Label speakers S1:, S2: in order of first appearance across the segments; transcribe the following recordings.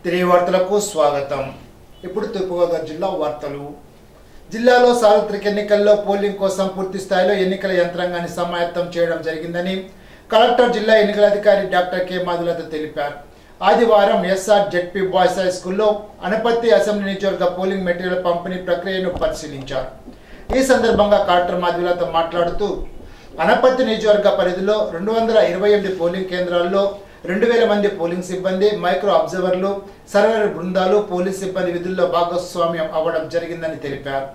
S1: వార్తలకు స్వాగతం. ఇప్పుడు తూర్పుగోదావరి జిల్లా వార్తలు. జిల్లాలో సార్వత్రిక ఎన్నికల్లో పోలింగ్ కోసం పూర్తి స్థాయిలో ఎన్నికల యంత్రాంగాన్ని సమాయత్తం చేయడం జరిగిందని కలెక్టర్ జిల్లా ఎన్నికల అధికారి డాక్టర్ కె మాధులత తెలిపారు. ఆదివారం ఎస్ఆర్ జెడ్పీ బాయ్స్ హై స్కూల్లో అనపర్తి అసెంబ్లీ నియోజకవర్గ పోలింగ్ మెటీరియల్ పంపిణీ ప్రక్రియను పరిశీలించారు. ఈ సందర్భంగా కలెక్టర్ మాధులత మాట్లాడుతూ అనపర్తి నియోజకవర్గ పరిధిలో 228 పోలింగ్ కేంద్రాల్లో 2000 మంది పోలింగ్ సిబ్బంది, మైక్రో అబ్జర్వర్లు, సర్వేయర్ బృందాలు పోలీస్ సిబ్బంది విధుల్లో భాగస్వామ్యం అవ్వడం జరిగిందని తెలిపారు.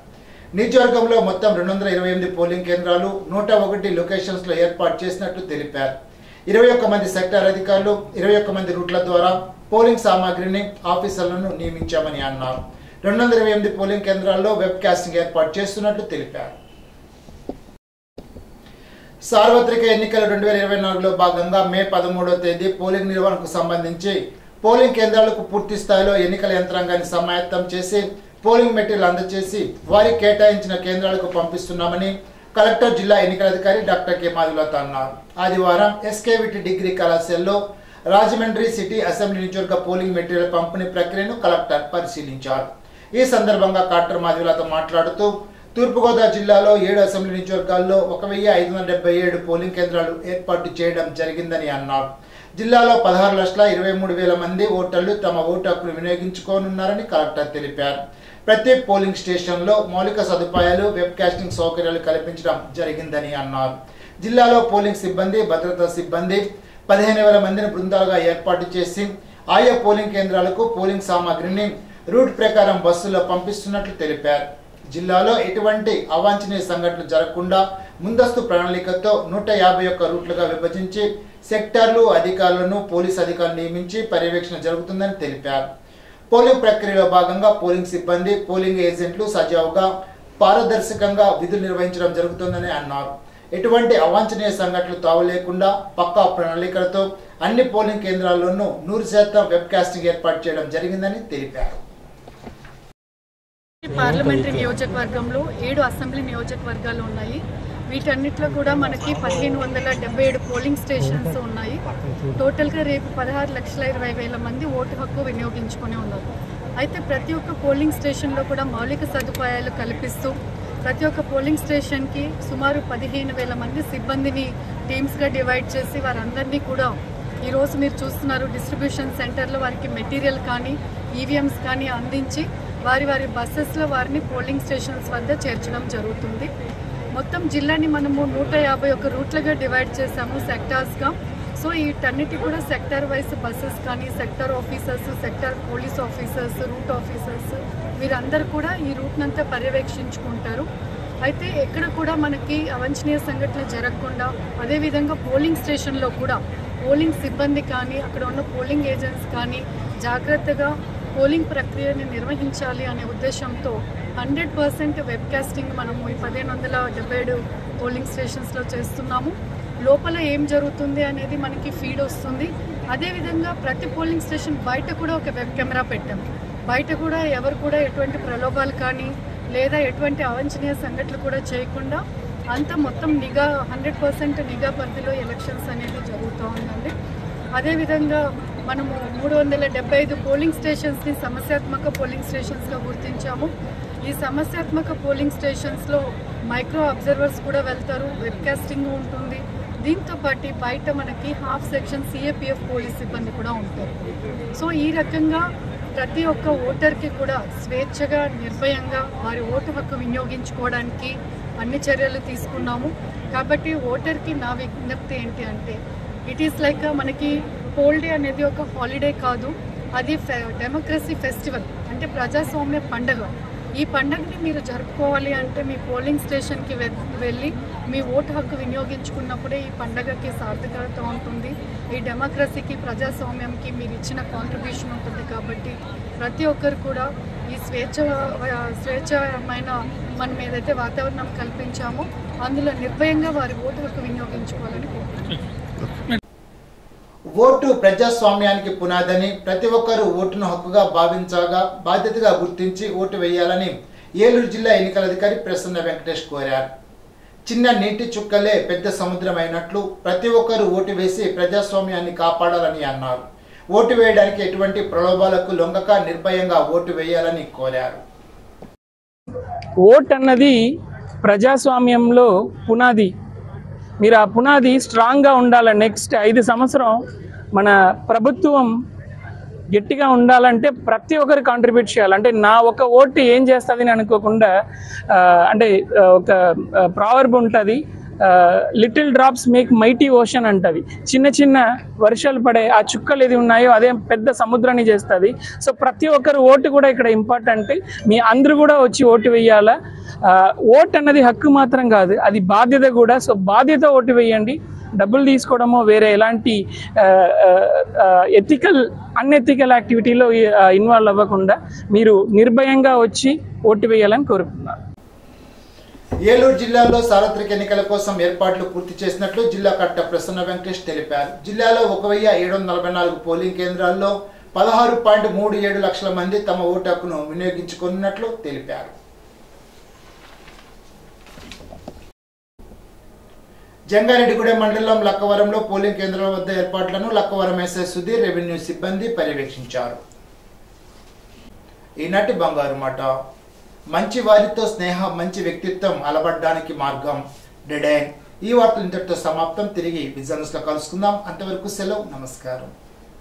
S1: నియోజకవర్గంలో మొత్తం 228 పోలింగ్ కేంద్రాలు 101 లొకేషన్స్ లో ఏర్పాటు చేసినట్లు తెలిపారు. 21 మంది సెక్టార్ అధికారులు, 21 మంది రూట్ల ద్వారా పోలింగ్ సామాగ్రిని ఆఫీసర్లను నియమించామని అన్నారు. 228 పోలింగ్ కేంద్రాల్లో వెబ్ కాస్టింగ్ ఏర్పాటు చేస్తున్నట్లు తెలిపారు. సార్వత్రిక ఎన్నికల 2024లో భాగంగా మే 13వ తేదీ పోలింగ్ నిర్వహణకు సంబంధించి పోలింగ్ కేంద్రాలకు పూర్తి స్థాయిలో ఎన్నికల యంత్రాంగాన్ని సమాయత్తం చేసి పోలింగ్ మెటీరియల్ అందజేసి వారికి కేటాయించిన కేంద్రాలకు పంపిస్తున్నామని కలెక్టర్ జిల్లా ఎన్నికల అధికారి డాక్టర్ కె మాధులత అన్నారు. ఆదివారం ఎస్కేవిటి డిగ్రీ కళాశాలలో రాజమండ్రి సిటీ అసెంబ్లీ నియోజకవర్గ పోలింగ్ మెటీరియల్ పంపిణీ ప్రక్రియను కలెక్టర్ పరిశీలించారు. ఈ సందర్భంగా కలెక్టర్ మాధులత మాట్లాడుతూ తూర్పుగోదావరి జిల్లాలో 7 అసెంబ్లీ నియోజకవర్గాల్లో 1577 పోలింగ్ కేంద్రాలు ఏర్పాటు చేయడం జరిగిందని అన్నారు. జిల్లాలో 16,23,000 మంది ఓటర్లు తమ ఓటు హక్కును వినియోగించుకోనున్నారని కలెక్టర్ తెలిపారు. ప్రతి పోలింగ్ స్టేషన్లో మౌలిక సదుపాయాలు, వెబ్ కాస్టింగ్ సౌకర్యాలు కల్పించడం జరిగిందని అన్నారు. జిల్లాలో పోలింగ్ సిబ్బంది, భద్రతా సిబ్బంది 15,000 మందిని బృందాలుగా ఏర్పాటు చేసి ఆయా పోలింగ్ కేంద్రాలకు పోలింగ్ సామాగ్రిని రూట్ ప్రకారం బస్సుల్లో పంపిస్తున్నట్లు తెలిపారు. జిల్లాలో ఎటువంటి అవాంఛనీయ సంఘటనలు జరగకుండా ముందస్తు ప్రణాళికతో 151 రూట్లుగా విభజించి సెక్టార్లు అధికారులను పోలీస్ అధికారులు నియమించి పర్యవేక్షణ జరుగుతుందని తెలిపారు. పోలింగ్ ప్రక్రియలో భాగంగా పోలింగ్ సిబ్బంది, పోలింగ్ ఏజెంట్లు సజావుగా పారదర్శకంగా విధులు నిర్వహించడం జరుగుతుందని అన్నారు. ఎటువంటి అవాంఛనీయ సంఘటనలు తావులేకుండా పక్కా ప్రణాళికలతో అన్ని పోలింగ్ కేంద్రాల్లోనూ 100% వెబ్ కాస్టింగ్ ఏర్పాటు చేయడం జరిగిందని తెలిపారు.
S2: పార్లమెంటరీ నియోజకవర్గంలో 7 అసెంబ్లీ నియోజకవర్గాలు ఉన్నాయి. వీటన్నిటిలో కూడా మనకి 1577 పోలింగ్ స్టేషన్స్ ఉన్నాయి. టోటల్గా రేపు 16,20,000 మంది ఓటు హక్కు వినియోగించుకొని ఉన్నారు. అయితే ప్రతి ఒక్క పోలింగ్ స్టేషన్లో కూడా మౌలిక సదుపాయాలు కల్పిస్తూ ప్రతి ఒక్క పోలింగ్ స్టేషన్కి సుమారు 15,000 మంది సిబ్బందిని టీమ్స్గా డివైడ్ చేసి వారందరినీ కూడా ఈరోజు మీరు చూస్తున్నారు డిస్ట్రిబ్యూషన్ సెంటర్లో వారికి మెటీరియల్ కానీ ఈవీఎంస్ కానీ అందించి వారి బస్సెస్లో వారిని పోలింగ్ స్టేషన్స్ వద్ద చేర్చడం జరుగుతుంది. మొత్తం జిల్లాని మనము 151 రూట్లుగా డివైడ్ చేసాము సెక్టార్స్గా. సో వీటన్నిటి కూడా సెక్టార్ వైజ్ బస్సెస్ కానీ sector officers, sector police officers, route officers వీరందరూ కూడా ఈ రూట్నంతా పర్యవేక్షించుకుంటారు. అయితే ఎక్కడ కూడా మనకి అవాంఛనీయ సంఘటనలు జరగకుండా అదేవిధంగా పోలింగ్ స్టేషన్లో కూడా పోలింగ్ సిబ్బంది కానీ అక్కడ ఉన్న పోలింగ్ ఏజెంట్స్ కానీ జాగ్రత్తగా పోలింగ్ ప్రక్రియని నిర్వహించాలి అనే ఉద్దేశంతో 100% వెబ్ కాస్టింగ్ మనము ఈ 1577 పోలింగ్ స్టేషన్స్లో చేస్తున్నాము. లోపల ఏం జరుగుతుంది అనేది మనకి ఫీడ్ వస్తుంది. అదేవిధంగా ప్రతి పోలింగ్ స్టేషన్ బయట కూడా ఒక వెబ్ కెమెరా పెట్టాము. బయట కూడా ఎవరు కూడా ఎటువంటి ప్రలోభాలు కానీ లేదా ఎటువంటి అవాంఛనీయ సంఘటనలు కూడా చేయకుండా అంతా మొత్తం నిఘా 100% నిఘా పరిధిలో ఎలక్షన్స్ అనేది జరుగుతూ ఉందండి. అదేవిధంగా మనము 375 పోలింగ్ స్టేషన్స్ని సమస్యాత్మక పోలింగ్ స్టేషన్స్గా గుర్తించాము. ఈ సమస్యాత్మక పోలింగ్ స్టేషన్స్లో మైక్రో అబ్జర్వర్స్ కూడా వెళ్తారు, వెబ్ కాస్టింగ్ ఉంటుంది. దీంతో పాటు బయట మనకి హాఫ్ సెక్షన్ సిఏపిఎఫ్ పోలీస్ సిబ్బంది కూడా ఉంటారు. సో ఈ రకంగా ప్రతి ఒక్క ఓటర్కి కూడా స్వేచ్ఛగా నిర్భయంగా వారి ఓటు హక్కు వినియోగించుకోవడానికి అన్ని చర్యలు తీసుకున్నాము. కాబట్టి ఓటర్కి నా విజ్ఞప్తి ఏంటి అంటే ఇట్ ఈస్ లైక్ మనకి పోల్ డే అనేది ఒక హాలిడే కాదు, అది డెమోక్రసీ ఫెస్టివల్, అంటే ప్రజాస్వామ్య పండుగ. ఈ పండుగని మీరు జరుపుకోవాలి అంటే మీ పోలింగ్ స్టేషన్కి వెళ్ళి మీ ఓటు హక్కు వినియోగించుకున్నప్పుడే ఈ పండుగకి సార్థకత ఉంటుంది. ఈ డెమోక్రసీకి ప్రజాస్వామ్యంకి మీరు ఇచ్చిన కాంట్రిబ్యూషన్ ఉంటుంది. కాబట్టి ప్రతి ఒక్కరు కూడా ఈ స్వేచ్ఛమైన మనం ఏదైతే వాతావరణం కల్పించామో అందులో నిర్భయంగా వారి ఓటు హక్కు వినియోగించుకోవాలని కోరుకుంటున్నాను.
S1: ఓటు ప్రజాస్వామ్యానికి పునాదని, ప్రతి ఒక్కరూ ఓటును హక్కుగా భావించగా బాధ్యతగా గుర్తించి ఓటు వేయాలని ఏలూరు జిల్లా ఎన్నికల అధికారి ప్రసన్న వెంకటేష్ కోరారు. చిన్న నీటి చుక్కలే పెద్ద సముద్రం అయినట్లు ప్రతి ఒక్కరూ ఓటు వేసి ప్రజాస్వామ్యాన్ని కాపాడాలని అన్నారు. ఓటు వేయడానికి ఎటువంటి ప్రలోభాలకు లొంగక నిర్భయంగా ఓటు వేయాలని కోరారు.
S3: ఓట్ అన్నది ప్రజాస్వామ్యంలో పునాది. మీరు ఆ పునాది స్ట్రాంగ్గా ఉండాలి. నెక్స్ట్ 5 సంవత్సరం మన ప్రభుత్వం గట్టిగా ఉండాలంటే ప్రతి ఒక్కరు కాంట్రిబ్యూట్ చేయాలి. అంటే నా ఒక ఓటు ఏం చేస్తుంది అని అనుకోకుండా, అంటే ఒక ప్రావర్బ్ ఉంటుంది, little drops make mighty ocean అంటది. చిన్న చిన్న వర్షాలు పడే ఆ చుక్కలు ఏది ఉన్నాయో అదే పెద్ద సముద్రాన్ని చేస్తుంది. సో ప్రతి ఒక్కరు ఓటు కూడా ఇక్కడ ఇంపార్టెంట్. మీ అందరూ కూడా వచ్చి ఓటు వేయాలా. ఓటు అన్నది హక్కు మాత్రం కాదు, అది బాధ్యత కూడా. సో బాధ్యత ఓటు వేయండి. డబ్బులు తీసుకోవడమో వేరే ఎలాంటి అన్ఎథికల్ యాక్టివిటీలో ఇన్వాల్వ్ అవ్వకుండా మీరు నిర్భయంగా వచ్చి ఓటు వేయాలని కోరుకుంటున్నారు.
S1: ఏలూరు జిల్లాలో సార్వత్రిక ఎన్నికల కోసం ఏర్పాట్లు పూర్తి చేసినట్లు జిల్లా కలెక్టర్ ప్రసన్న వెంకటేష్ తెలిపారు. జిల్లాలో 1744 పోలింగ్ కేంద్రాల్లో 16.37 లక్షల మంది తమ ఓటు హక్కును వినియోగించుకున్నట్లు తెలిపారు. జంగారెడ్డిగూడెం మండలం లక్కవరంలో పోలింగ్ కేంద్రాల వద్ద ఏర్పాట్లను లక్కవరం ఎస్ఐ సుధీర్, రెవెన్యూ సిబ్బంది పర్యవేక్షించారు. ఈనాటి బంగారు మాట. మంచి వారితో స్నేహం, మంచి వ్యక్తిత్వం అలవడ్డానికి మార్గం. డెడైన్. ఈ వార్తలు ఇంతటితో సమాప్తం. తిరిగి బిజినెస్ లో కలుసుకుందాం. అంతవరకు సెలవు. నమస్కారం.